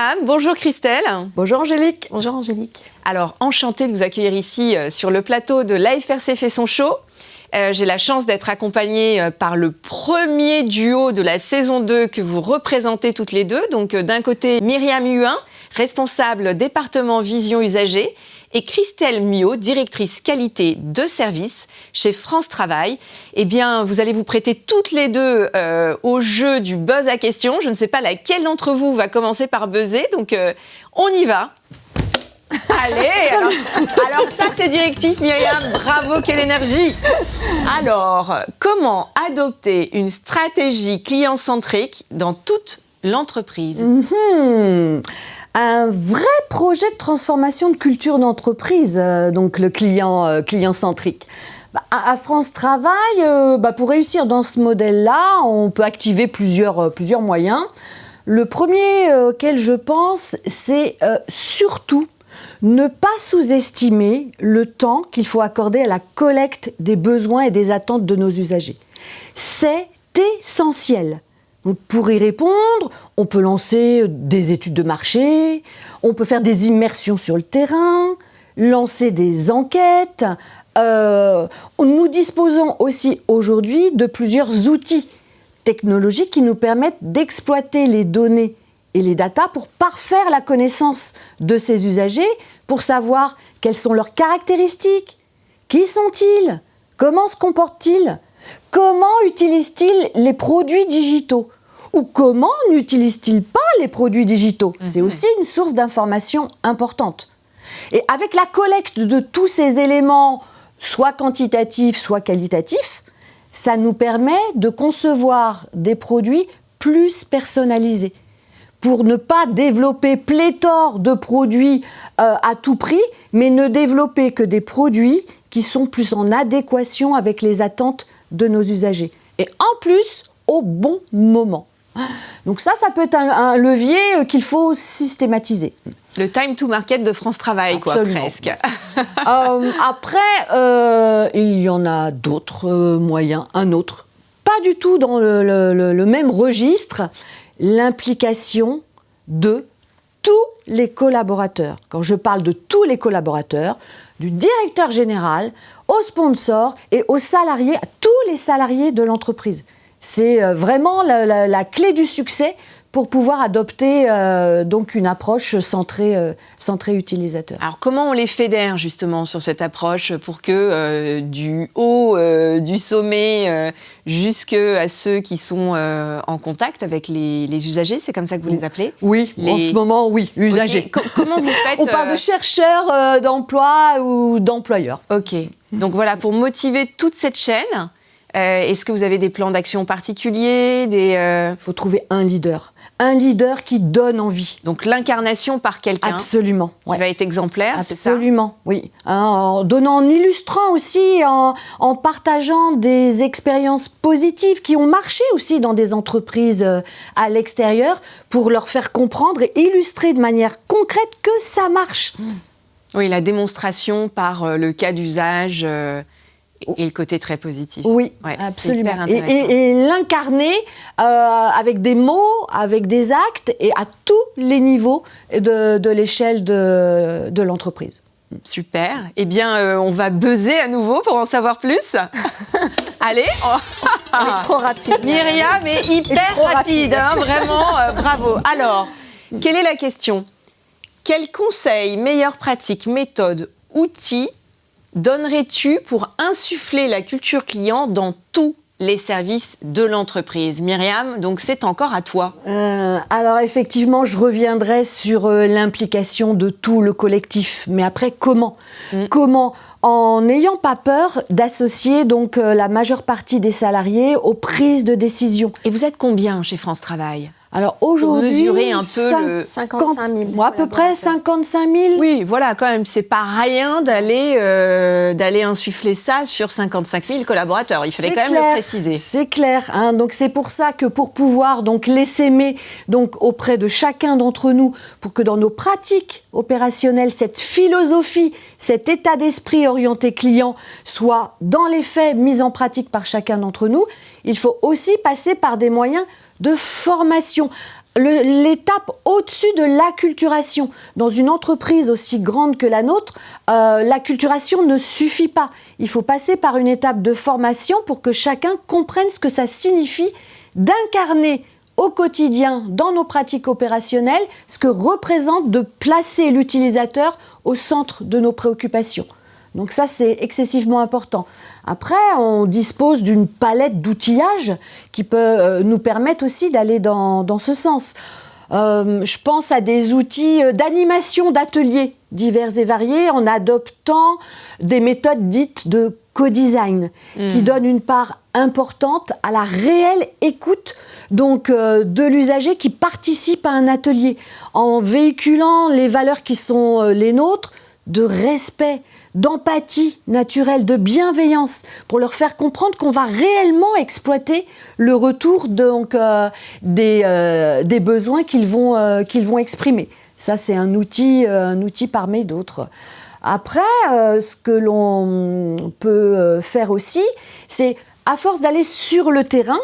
Myriam, bonjour Christelle. Bonjour Angélique. Bonjour Angélique. Alors, enchantée de vous accueillir ici sur le plateau de l'AFRC fait son show. J'ai la chance d'être accompagnée par le premier duo de la saison 2 que vous représentez toutes les deux. Donc d'un côté, Myriam Huin, responsable département vision usager, et Christelle Miot, directrice qualité de service chez France Travail. Eh bien, vous allez vous prêter toutes les deux au jeu du buzz à questions. Je ne sais pas laquelle d'entre vous va commencer par buzzer, donc on y va. Allez, alors ça c'est directif Myriam, bravo, quelle énergie. Alors, comment adopter une stratégie client-centrique dans toute l'entreprise? Un vrai projet de transformation de culture d'entreprise, donc le client-centrique. À France Travail, pour réussir dans ce modèle-là, on peut activer plusieurs moyens. Le premier auquel je pense, c'est surtout ne pas sous-estimer le temps qu'il faut accorder à la collecte des besoins et des attentes de nos usagers. C'est essentiel. Donc pour y répondre, on peut lancer des études de marché, on peut faire des immersions sur le terrain, lancer des enquêtes. Nous disposons aussi aujourd'hui de plusieurs outils technologiques qui nous permettent d'exploiter les données et les datas pour parfaire la connaissance de ces usagers, pour savoir quelles sont leurs caractéristiques, qui sont-ils, comment se comportent-ils, comment utilisent-ils les produits digitaux ou comment n'utilisent-ils pas les produits digitaux. C'est aussi une source d'information importante. Et avec la collecte de tous ces éléments, soit quantitatifs, soit qualitatifs, ça nous permet de concevoir des produits plus personnalisés, pour ne pas développer pléthore de produits à tout prix, mais ne développer que des produits qui sont plus en adéquation avec les attentes de nos usagers. Et en plus, au bon moment. Donc ça peut être un levier qu'il faut systématiser. Le time to market de France Travail, Absolument. Presque. Après, il y en a d'autres moyens, un autre. Pas du tout dans le même registre, l'implication de tous les collaborateurs. Quand je parle de tous les collaborateurs, du directeur général, aux sponsors et aux salariés, à tous les salariés de l'entreprise. C'est vraiment la clé du succès pour pouvoir adopter donc une approche centrée utilisateur. Alors comment on les fédère justement sur cette approche pour que du haut du sommet jusqu'à ceux qui sont en contact avec les usagers, c'est comme ça que vous les appelez? Oui, en ce moment, oui, usagers. Okay. Comment vous faites On parle de chercheurs d'emploi ou d'employeurs. Ok, donc voilà, pour motiver toute cette chaîne, est-ce que vous avez des plans d'action particuliers? Il faut trouver un leader qui donne envie. Donc l'incarnation par quelqu'un. Absolument. Qui va être exemplaire, c'est ça? Absolument, oui. En illustrant aussi, en partageant des expériences positives qui ont marché aussi dans des entreprises à l'extérieur, pour leur faire comprendre et illustrer de manière concrète que ça marche. Oui, la démonstration par le cas d'usage et le côté très positif. Oui, ouais, absolument. Et l'incarner avec des mots, avec des actes et à tous les niveaux de l'échelle de l'entreprise. Super. Eh bien, on va buzzer à nouveau pour en savoir plus. Allez. Trop rapide. Myriam est hyper rapide, hein, vraiment, bravo. Alors, quelle est la question? Quels conseils, meilleures pratiques, méthodes, outils donnerais-tu pour insuffler la culture client dans tous les services de l'entreprise? Myriam, donc c'est encore à toi. Alors effectivement, je reviendrai sur l'implication de tout le collectif. Mais après, comment? Comment? En n'ayant pas peur d'associer donc la majeure partie des salariés aux prises de décision. Et vous êtes combien chez France Travail? Alors aujourd'hui, mesurer un peu 55 000. À peu près 55 000. Oui, voilà, quand même, c'est pas rien d'aller insuffler ça sur 55 000 collaborateurs. Il fallait quand même le préciser. C'est clair, hein. Donc c'est pour ça que pour pouvoir donc l'essaimer donc auprès de chacun d'entre nous, pour que dans nos pratiques opérationnelles, cette philosophie, cet état d'esprit orienté client soit dans les faits mis en pratique par chacun d'entre nous, il faut aussi passer par des moyens de formation. l'étape au-dessus de l'acculturation. Dans une entreprise aussi grande que la nôtre, l'acculturation ne suffit pas. Il faut passer par une étape de formation pour que chacun comprenne ce que ça signifie d'incarner au quotidien, dans nos pratiques opérationnelles, ce que représente de placer l'utilisateur au centre de nos préoccupations. Donc ça, c'est excessivement important. Après, on dispose d'une palette d'outillages qui peut nous permettre aussi d'aller dans ce sens. Je pense à des outils d'animation d'ateliers divers et variés en adoptant des méthodes dites de co-design qui donnent une part importante à la réelle écoute donc, de l'usager qui participe à un atelier en véhiculant les valeurs qui sont les nôtres de respect, d'empathie naturelle, de bienveillance, pour leur faire comprendre qu'on va réellement exploiter le retour donc, des besoins qu'ils vont exprimer. Ça, c'est un outil parmi d'autres. Après, ce que l'on peut faire aussi, c'est, à force d'aller sur le terrain,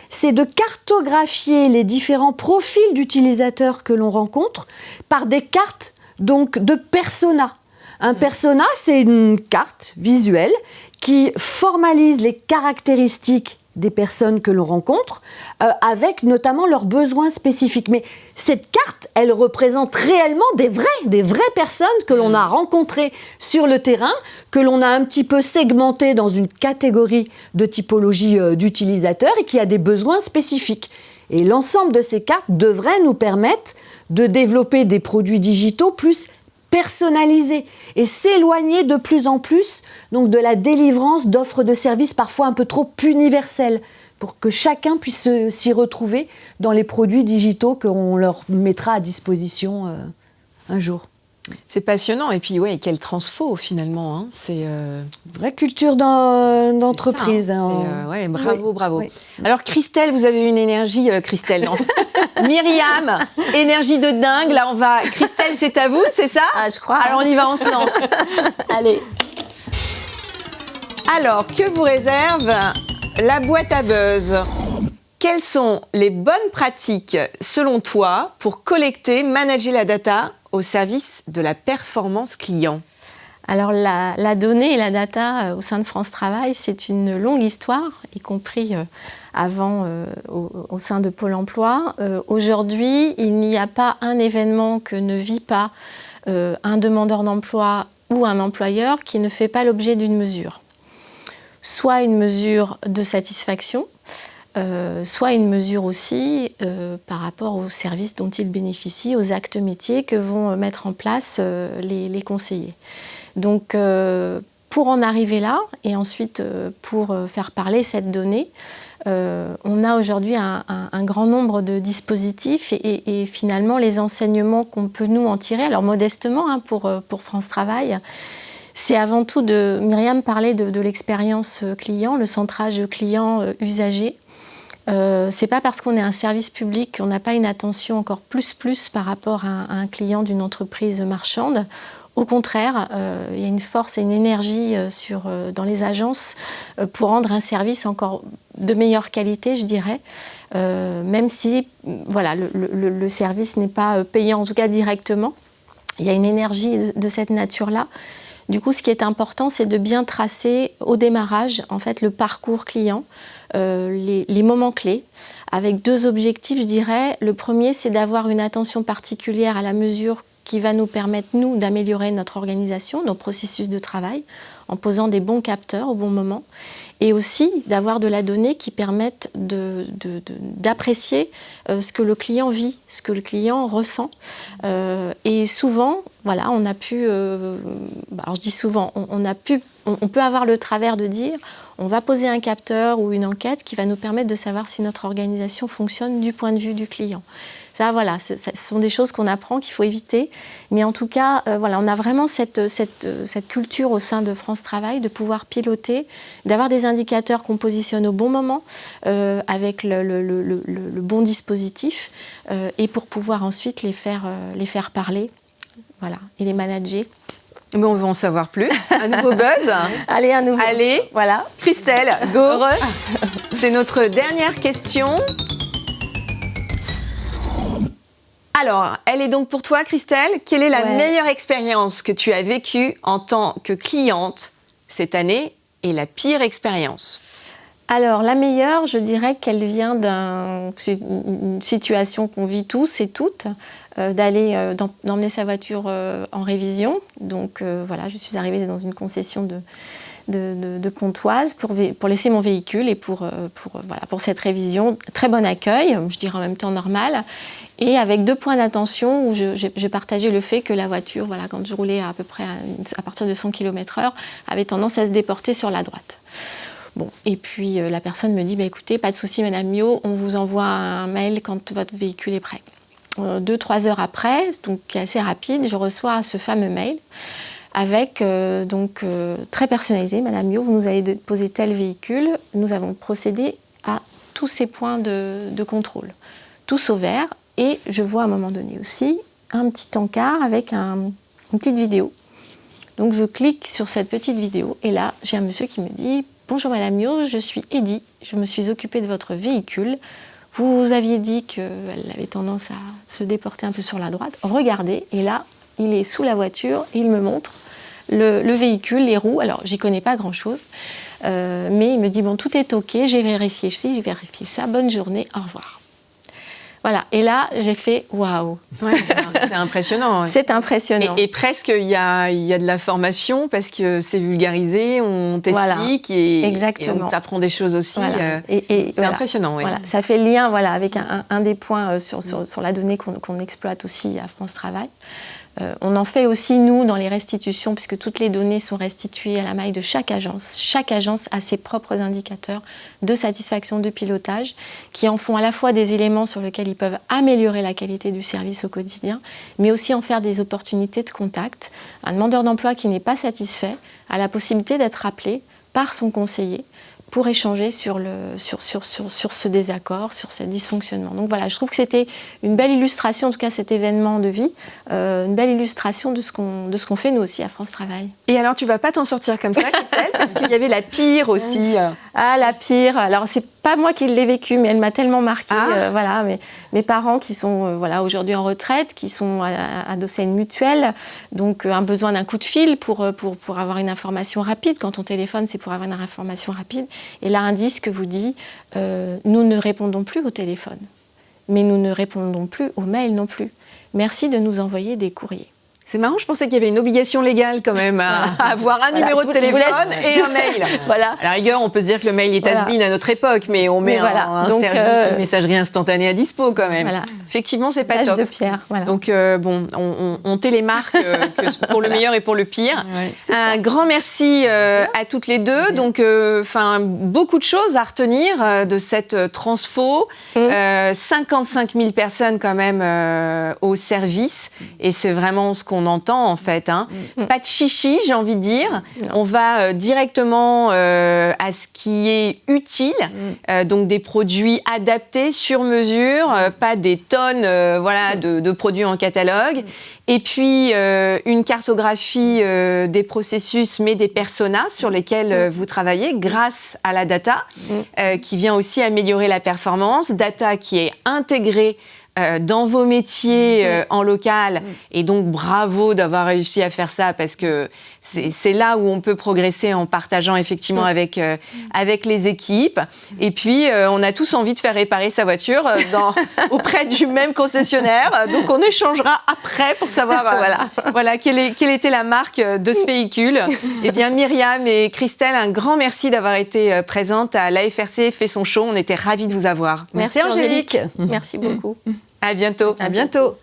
c'est de cartographier les différents profils d'utilisateurs que l'on rencontre par des cartes donc, de personas. Un persona, c'est une carte visuelle qui formalise les caractéristiques des personnes que l'on rencontre, avec notamment leurs besoins spécifiques. Mais cette carte, elle représente réellement des vraies personnes que l'on a rencontrées sur le terrain, que l'on a un petit peu segmentées dans une catégorie de typologie d'utilisateurs et qui a des besoins spécifiques. Et l'ensemble de ces cartes devrait nous permettre de développer des produits digitaux plus personnalisés et s'éloigner de plus en plus donc, de la délivrance d'offres de services parfois un peu trop universelles pour que chacun puisse s'y retrouver dans les produits digitaux qu'on leur mettra à disposition un jour. C'est passionnant. Et puis, ouais, quel transfo, finalement. Hein. C'est vraie culture d'entreprise. Ça, hein. Ouais, bravo, oui, bravo. Oui. Alors, Christelle, vous avez une énergie... Christelle, non. Myriam, énergie de dingue. Là, on va... Christelle, c'est à vous, c'est ça? Ah, je crois. Alors, on y va, on se lance. Allez. Alors, que vous réserve la boîte à buzz? Quelles sont les bonnes pratiques, selon toi, pour collecter, manager la data au service de la performance client? Alors, la donnée et la data au sein de France Travail, c'est une longue histoire, y compris avant au sein de Pôle emploi. Aujourd'hui, il n'y a pas un événement que ne vit pas un demandeur d'emploi ou un employeur qui ne fait pas l'objet d'une mesure. Soit une mesure de satisfaction, soit une mesure aussi par rapport aux services dont ils bénéficient, aux actes métiers que vont mettre en place les conseillers. Donc, pour en arriver là, et ensuite pour faire parler cette donnée, on a aujourd'hui un grand nombre de dispositifs et finalement les enseignements qu'on peut nous en tirer, alors modestement hein, pour France Travail, c'est avant tout Myriam parlait de l'expérience client, le centrage client usager. C'est pas parce qu'on est un service public qu'on n'a pas une attention encore plus par rapport à un client d'une entreprise marchande. Au contraire, il y a une force et une énergie dans les agences pour rendre un service encore de meilleure qualité, je dirais, même si voilà, le service n'est pas payant, en tout cas directement. Il y a une énergie de cette nature-là. Du coup, ce qui est important, c'est de bien tracer au démarrage en fait, le parcours client, les moments clés, avec deux objectifs, je dirais. Le premier, c'est d'avoir une attention particulière à la mesure qui va nous permettre, nous, d'améliorer notre organisation, nos processus de travail, en posant des bons capteurs au bon moment, et aussi d'avoir de la donnée qui permette d'apprécier ce que le client vit, ce que le client ressent. Et souvent, voilà, on a pu, alors je dis souvent, on peut avoir le travers de dire, on va poser un capteur ou une enquête qui va nous permettre de savoir si notre organisation fonctionne du point de vue du client. Ça, voilà, ce sont des choses qu'on apprend, qu'il faut éviter. Mais en tout cas, voilà, on a vraiment cette culture au sein de France Travail de pouvoir piloter, d'avoir des indicateurs qu'on positionne au bon moment, avec le bon dispositif, et pour pouvoir ensuite les faire parler, voilà, et les manager. Mais on veut en savoir plus. Un nouveau buzz. Allez, un nouveau. Allez, voilà. Christelle, go. C'est notre dernière question. Alors, elle est donc pour toi, Christelle. Quelle est la meilleure expérience que tu as vécue en tant que cliente cette année et la pire expérience? Alors, la meilleure, je dirais qu'elle vient d'une situation qu'on vit tous et toutes, d'emmener sa voiture en révision. Donc, voilà, je suis arrivée dans une concession de Pontoise pour laisser mon véhicule et pour cette révision. Très bon accueil, je dirais en même temps normal. Et avec 2 points d'attention où j'ai partagé le fait que la voiture, voilà, quand je roulais à peu près à partir de 100 km/h, avait tendance à se déporter sur la droite. Bon, et puis la personne me dit écoutez, pas de souci, Madame Mio, on vous envoie un mail quand votre véhicule est prêt. 2-3 heures après, donc assez rapide, je reçois ce fameux mail avec très personnalisé. Madame Mio, vous nous avez déposé tel véhicule, nous avons procédé à tous ces points de contrôle, tous au vert, et je vois à un moment donné aussi un petit encart avec une petite vidéo. Donc je clique sur cette petite vidéo et là j'ai un monsieur qui me dit « Bonjour Madame Mio, je suis Eddy, je me suis occupée de votre véhicule. Vous aviez dit qu'elle avait tendance à se déporter un peu sur la droite. Regardez, et là, il est sous la voiture, il me montre le véhicule, les roues. Alors, j'y connais pas grand-chose, mais il me dit, bon, tout est OK, j'ai vérifié ci, j'ai vérifié ça, bonne journée, au revoir. » Voilà, et là, j'ai fait waouh. Ouais, c'est impressionnant. Ouais. C'est impressionnant. Et presque, il y a de la formation parce que c'est vulgarisé, on t'explique et on t'apprend des choses aussi. Voilà. C'est impressionnant. Ouais. Voilà. Ça fait le lien avec un des points sur la donnée qu'on exploite aussi à France Travail. On en fait aussi, nous, dans les restitutions, puisque toutes les données sont restituées à la maille de chaque agence. Chaque agence a ses propres indicateurs de satisfaction, de pilotage, qui en font à la fois des éléments sur lesquels ils peuvent améliorer la qualité du service au quotidien, mais aussi en faire des opportunités de contact. Un demandeur d'emploi qui n'est pas satisfait a la possibilité d'être rappelé par son conseiller pour échanger sur ce désaccord, sur ce dysfonctionnement. Donc voilà, je trouve que c'était une belle illustration, en tout cas cet événement de vie, une belle illustration de ce qu'on fait nous aussi à France Travail. Et alors tu vas pas t'en sortir comme ça, Christelle, parce qu'il y avait la pire aussi. Ah, la pire, alors c'est pas moi qui l'ai vécue, mais elle m'a tellement marquée. Voilà, mes parents qui sont aujourd'hui en retraite, qui sont adossés à une mutuelle, donc un besoin d'un coup de fil pour avoir une information rapide. Quand on téléphone, c'est pour avoir une information rapide. Et là, un disque vous dit nous ne répondons plus au téléphone, mais nous ne répondons plus aux mails non plus. Merci de nous envoyer des courriers. C'est marrant, je pensais qu'il y avait une obligation légale quand même à avoir un numéro de téléphone et un mail. Voilà. À la rigueur, on peut se dire que le mail est has-been à notre époque, mais on met un service de messagerie instantanée à dispo quand même. Voilà. Effectivement, c'est pas top. De pierre, voilà. Donc on télémarque pour le meilleur et pour le pire. Ouais, un grand merci à toutes les deux. Donc, beaucoup de choses à retenir de cette transfo. 55 000 personnes quand même au service, et c'est vraiment ce qu'on entend en fait. Pas de chichi, j'ai envie de dire. Non. On va directement à ce qui est utile, donc des produits adaptés sur mesure, pas des tonnes de produits en catalogue. Et puis une cartographie des processus, mais des personas sur lesquels vous travaillez grâce à la data, qui vient aussi améliorer la performance. Data qui est intégrée dans vos métiers en local, et donc bravo d'avoir réussi à faire ça, parce que c'est là où on peut progresser en partageant effectivement avec les équipes. Et puis on a tous envie de faire réparer sa voiture auprès du même concessionnaire, donc on échangera après pour savoir quelle était la marque de ce véhicule. Eh bien Myriam et Christelle, un grand merci d'avoir été présentes à l'AFRC fait son show, on était ravis de vous avoir. Merci Angélique. Merci beaucoup. À bientôt. À bientôt.